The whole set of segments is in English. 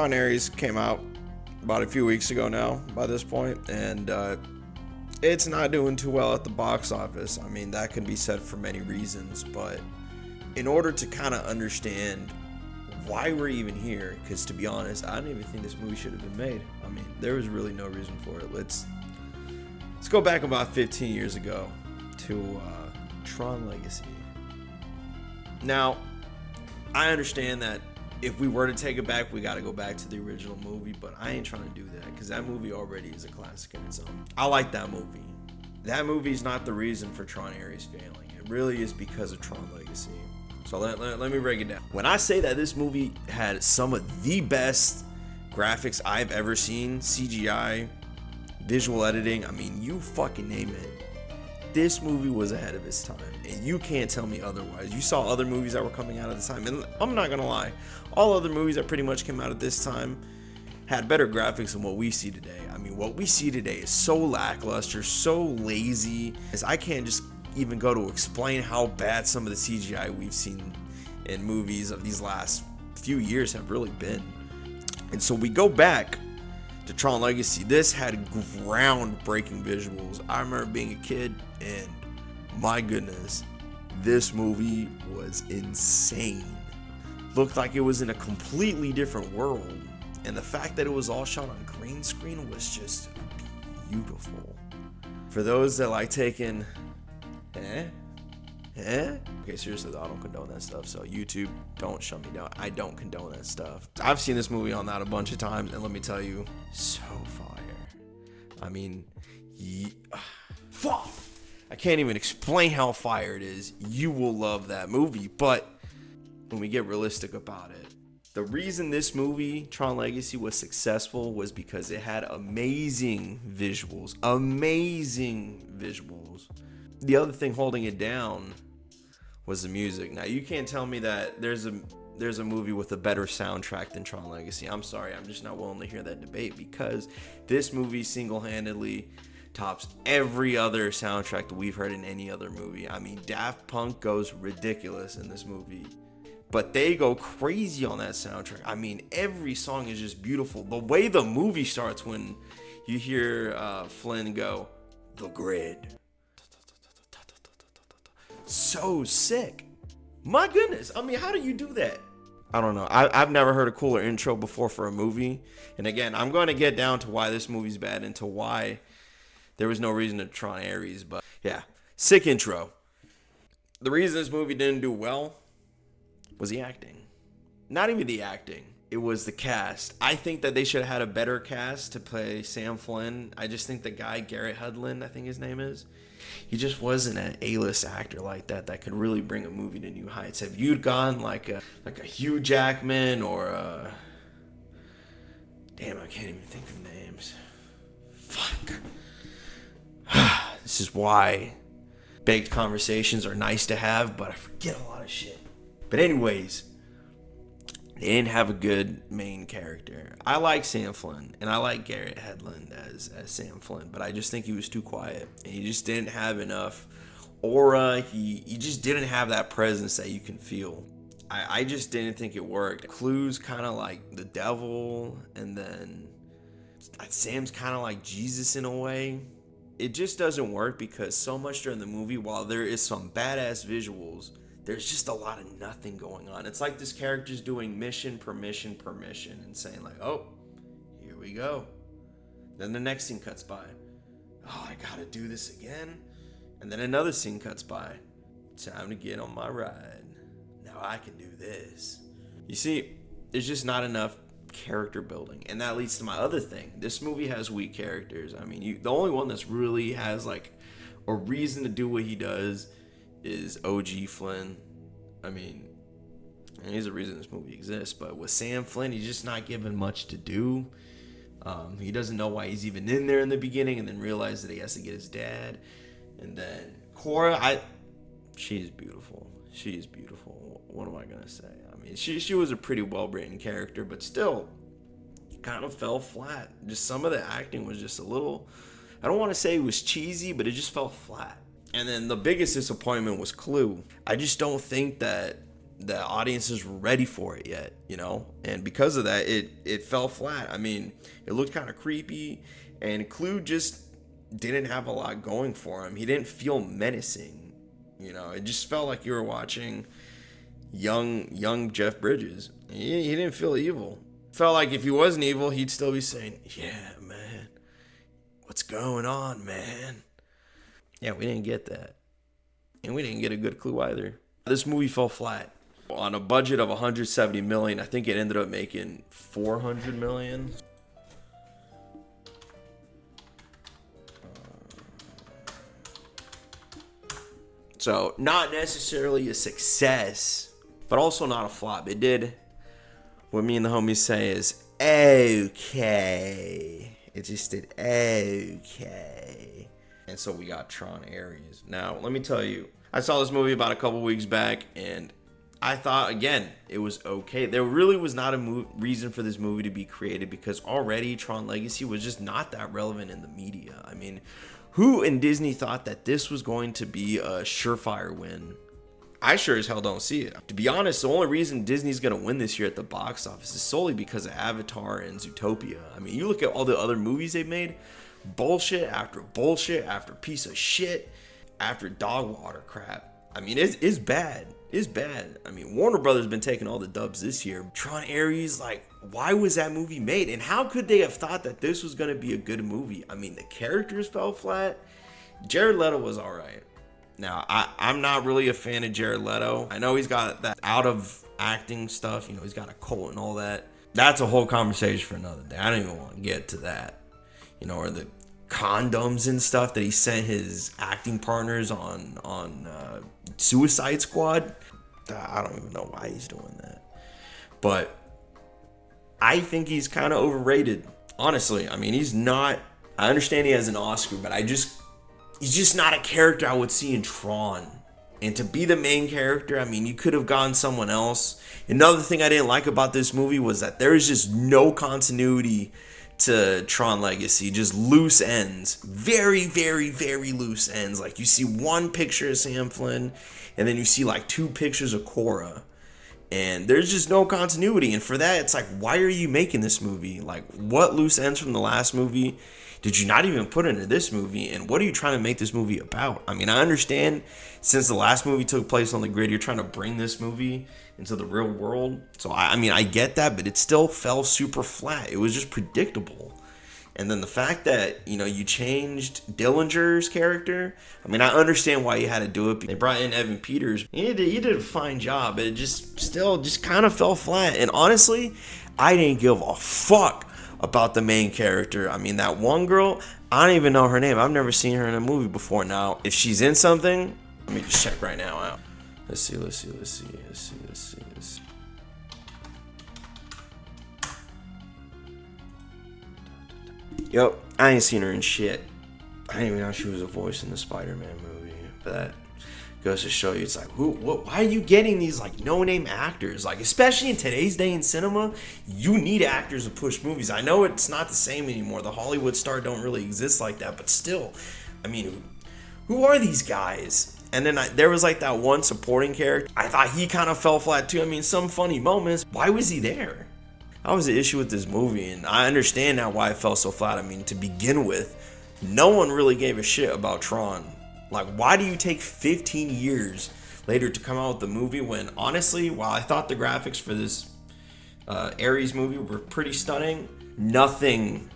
Tron Ares came out about a few weeks ago now by this point, and it's not doing too well at the box office. I mean, that can be said for many reasons, but in order to kind of understand why we're even here, because to be honest, I don't even think this movie should have been made. I mean, there was really no reason for it. Let's go back about 15 years ago to Tron Legacy. Now, I understand that if we were to take it back, we got to go back to the original movie, but I ain't trying to do that because that movie already is a classic in its own. I like that movie. That movie is not the reason for Tron Ares failing. It really is because of Tron Legacy. So let me break it down. When I say that this movie had some of the best graphics I've ever seen, CGI, visual editing, I mean, you fucking name it. This movie was ahead of its time, and you can't tell me otherwise. You saw other movies that were coming out at the time, and I'm not gonna lie, all other movies that pretty much came out at this time had better graphics than what we see today. I mean, what we see today is so lackluster, so lazy, as I can't just even go to explain how bad some of the CGI we've seen in movies of these last few years have really been. And so we go back to Tron Legacy. This had groundbreaking visuals. I remember being a kid, and my goodness, this movie was insane. Looked like it was in a completely different world, and the fact that it was all shot on green screen was just beautiful. For those that like taking okay, seriously though, I don't condone that stuff, so YouTube, don't shut me down. I don't condone that stuff. I've seen this movie on that a bunch of times, and let me tell you, so fire. I mean, fuck, I can't even explain how fire it is. You will love that movie, but when we get realistic about it, the reason this movie, Tron Legacy, was successful was because it had amazing visuals. The other thing holding it down was the music. Now, you can't tell me that there's a movie with a better soundtrack than Tron Legacy. I'm sorry, I'm just not willing to hear that debate, because this movie single-handedly tops every other soundtrack that we've heard in any other movie. I mean, Daft Punk goes ridiculous in this movie, but they go crazy on that soundtrack. I mean, every song is just beautiful. The way the movie starts when you hear Flynn go, "The Grid." So sick. My goodness. I mean, how do you do that? I don't know. I've never heard a cooler intro before for a movie. And again, I'm going to get down to why this movie's bad and to why there was no reason to Tron Ares. But yeah, sick intro. The reason this movie didn't do well was the acting. Not even the acting. It was the cast. I think that they should have had a better cast to play Sam Flynn. I just think the guy, Garrett Hedlund, I think his name is, he just wasn't an A-list actor like that could really bring a movie to new heights. If you'd gone like a Hugh Jackman or damn, I can't even think of names. Fuck. This is why baked conversations are nice to have, but I forget a lot of shit. But anyways, they didn't have a good main character. I like Sam Flynn, and I like Garrett Hedlund as Sam Flynn, but I just think he was too quiet, and he just didn't have enough aura. He just didn't have that presence that you can feel. I just didn't think it worked. Clue's kind of like the devil, and then Sam's kind of like Jesus in a way. It just doesn't work because so much during the movie, while there is some badass visuals, there's just a lot of nothing going on. It's like this character's doing mission per mission per mission and saying like, oh, here we go. Then the next scene cuts by. Oh, I gotta do this again. And then another scene cuts by. Time to get on my ride. Now I can do this. You see, there's just not enough character building. And that leads to my other thing. This movie has weak characters. I mean, the only one that's really has like a reason to do what he does is OG Flynn. I mean, and he's the reason this movie exists, but with Sam Flynn, he's just not given much to do. He doesn't know why he's even in there in the beginning, and then realizes that he has to get his dad. And then Cora, she's beautiful. She is beautiful. What am I gonna say? I mean, she was a pretty well-written character, but still kind of fell flat. Just some of the acting was just a little, I don't want to say it was cheesy, but it just fell flat. And then the biggest disappointment was Clue. I just don't think that the audiences were ready for it yet, you know? And because of that, it fell flat. I mean, it looked kind of creepy, and Clue just didn't have a lot going for him. He didn't feel menacing, you know? It just felt like you were watching young Jeff Bridges. He didn't feel evil. Felt like if he wasn't evil, he'd still be saying, yeah, man, what's going on, man? Yeah, we didn't get that. And we didn't get a good Clue either. This movie fell flat. On a budget of 170 million, I think it ended up making 400 million. So, not necessarily a success, but also not a flop. It did what me and the homies say is okay. It just did okay. And so we got Tron Ares. Now, let me tell you, I saw this movie about a couple weeks back, and I thought, again, it was okay. There really was not a reason for this movie to be created, because already Tron Legacy was just not that relevant in the media. I mean, who in Disney thought that this was going to be a surefire win? I sure as hell don't see it. To be honest, the only reason Disney's going to win this year at the box office is solely because of Avatar and Zootopia. I mean, you look at all the other movies they've made, bullshit after piece of shit after dog water crap. I mean, it's bad. It's bad. I mean, Warner Brothers been taking all the dubs this year. Tron Ares, like, why was that movie made? And how could they have thought that this was going to be a good movie? I mean, the characters fell flat. Jared Leto was all right. Now, I'm not really a fan of Jared Leto. I know he's got that out of acting stuff. You know, he's got a cult and all that. That's a whole conversation for another day. I don't even want to get to that. You know, or the condoms and stuff that he sent his acting partners on Suicide Squad. I don't even know why he's doing that. But I think he's kind of overrated. Honestly, I mean, he's not. I understand he has an Oscar, but he's just not a character I would see in Tron. And to be the main character, I mean, you could have gone someone else. Another thing I didn't like about this movie was that there is just no continuity to Tron Legacy. Just loose ends. Very, very, very loose ends. Like, you see one picture of Sam Flynn, and then you see like two pictures of Cora. And there's just no continuity. And for that, it's like, why are you making this movie? Like, what loose ends from the last movie did you not even put into this movie? And what are you trying to make this movie about? I mean, I understand since the last movie took place on the grid, you're trying to bring this movie into the real world. So, I mean, I get that, but it still fell super flat. It was just predictable. And then the fact that, you know, you changed Dillinger's character. I mean, I understand why you had to do it. They brought in Evan Peters. He did a fine job, but it just kind of fell flat. And honestly, I didn't give a fuck about the main character. I mean, that one girl, I don't even know her name. I've never seen her in a movie before. Now, if she's in something, let me just check right now. Let's see. Yep, I ain't seen her in shit. I didn't even know she was a voice in the Spider-Man movie. But that goes to show you, it's like, why are you getting these like no-name actors? Like, especially in today's day in cinema, you need actors to push movies. I know it's not the same anymore. The Hollywood star don't really exist like that, but still, I mean, who are these guys? And then there was like that one supporting character. I thought he kind of fell flat too. I mean, some funny moments. Why was he there? That was the issue with this movie, and I understand now why it fell so flat. I mean, to begin with, no one really gave a shit about Tron. Like, why do you take 15 years later to come out with the movie when, honestly, while I thought the graphics for this Ares movie were pretty stunning, nothing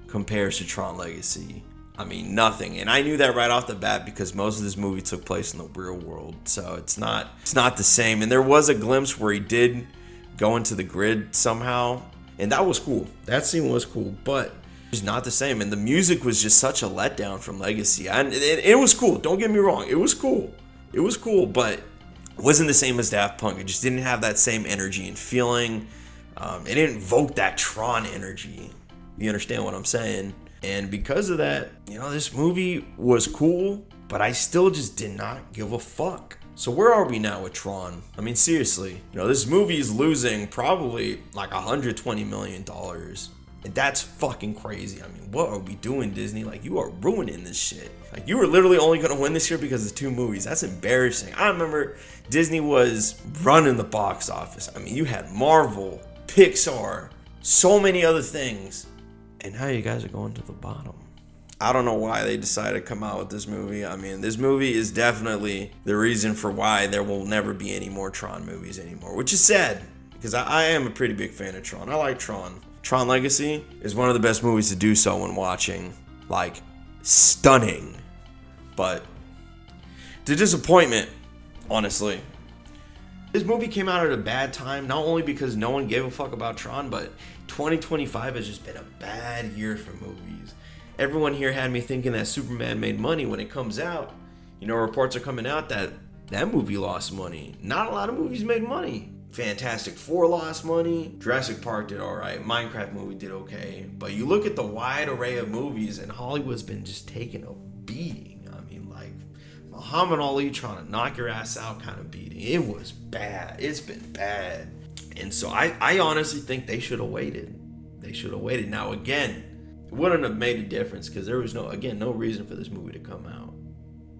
compares to Tron Legacy. I mean, nothing. And I knew that right off the bat because most of this movie took place in the real world. So it's not the same. And there was a glimpse where he did go into the grid somehow, and that was cool. That scene was cool, but it's not the same. And the music was just such a letdown from Legacy. And it was cool. Don't get me wrong. It was cool, but it wasn't the same as Daft Punk. It just didn't have that same energy and feeling. It didn't evoke that Tron energy. You understand what I'm saying? And because of that, you know, this movie was cool, but I still just did not give a fuck. So where are we now with Tron? I mean, seriously, you know, this movie is losing probably like $120 million. And that's fucking crazy. I mean, what are we doing, Disney? Like, you are ruining this shit. Like, you were literally only going to win this year because of 2 movies. That's embarrassing. I remember Disney was running the box office. I mean, you had Marvel, Pixar, so many other things. And now you guys are going to the bottom. I don't know why they decided to come out with this movie. I mean, this movie is definitely the reason for why there will never be any more Tron movies anymore, which is sad because I am a pretty big fan of Tron. I like Tron. Tron Legacy is one of the best movies to do so when watching. Like, stunning. But the disappointment, honestly. This movie came out at a bad time, not only because no one gave a fuck about Tron, but 2025 has just been a bad year for movies. Everyone here had me thinking that Superman made money when it comes out. You know, reports are coming out that that movie lost money. Not a lot of movies made money. Fantastic Four lost money. Jurassic Park did alright. Minecraft movie did okay. But you look at the wide array of movies and Hollywood's been just taking a beating. I mean, like, Muhammad Ali trying to knock your ass out kind of beating. It was bad. It's been bad. And so I honestly think they should have waited. They should have waited. Now, again, it wouldn't have made a difference because there was no reason for this movie to come out.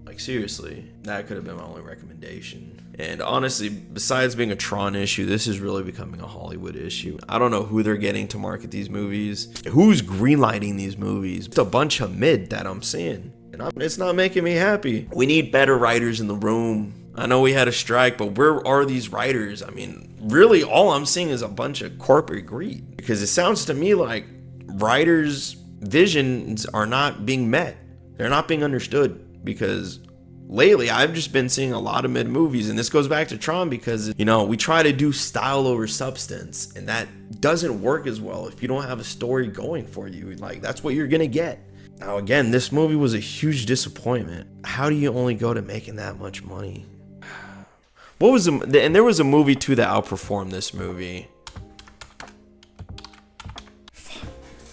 Like, seriously, that could have been my only recommendation. And honestly, besides being a Tron issue, this is really becoming a Hollywood issue. I don't know who they're getting to market these movies. Who's greenlighting these movies? It's a bunch of mid that I'm seeing. And it's not making me happy. We need better writers in the room. I know we had a strike, but where are these writers? I mean, really, all I'm seeing is a bunch of corporate greed. Because it sounds to me like writers' visions are not being met. They're not being understood. Because lately, I've just been seeing a lot of mid movies, and this goes back to Tron because, you know, we try to do style over substance, and that doesn't work as well if you don't have a story going for you. Like, that's what you're gonna get. Now, again, this movie was a huge disappointment. How do you only go to making that much money? And there was a movie too that outperformed this movie.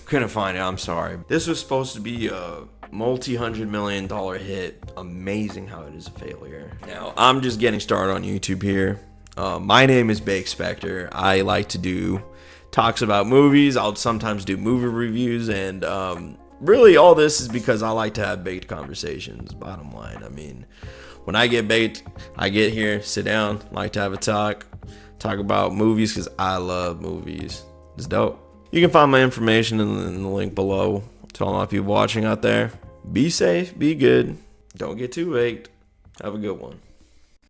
Couldn't find it, I'm sorry. This was supposed to be a multi-$100 million hit. Amazing how it is a failure. Now, I'm just getting started on YouTube here. My name is Bake Spectre. I like to do talks about movies. I'll sometimes do movie reviews, and really all this is because I like to have baked conversations, bottom line. I mean, when I get baked, I get here, sit down, like to have a talk about movies because I love movies. It's dope. You can find my information in the link below. To all my people watching out there, be safe, be good, don't get too baked. Have a good one.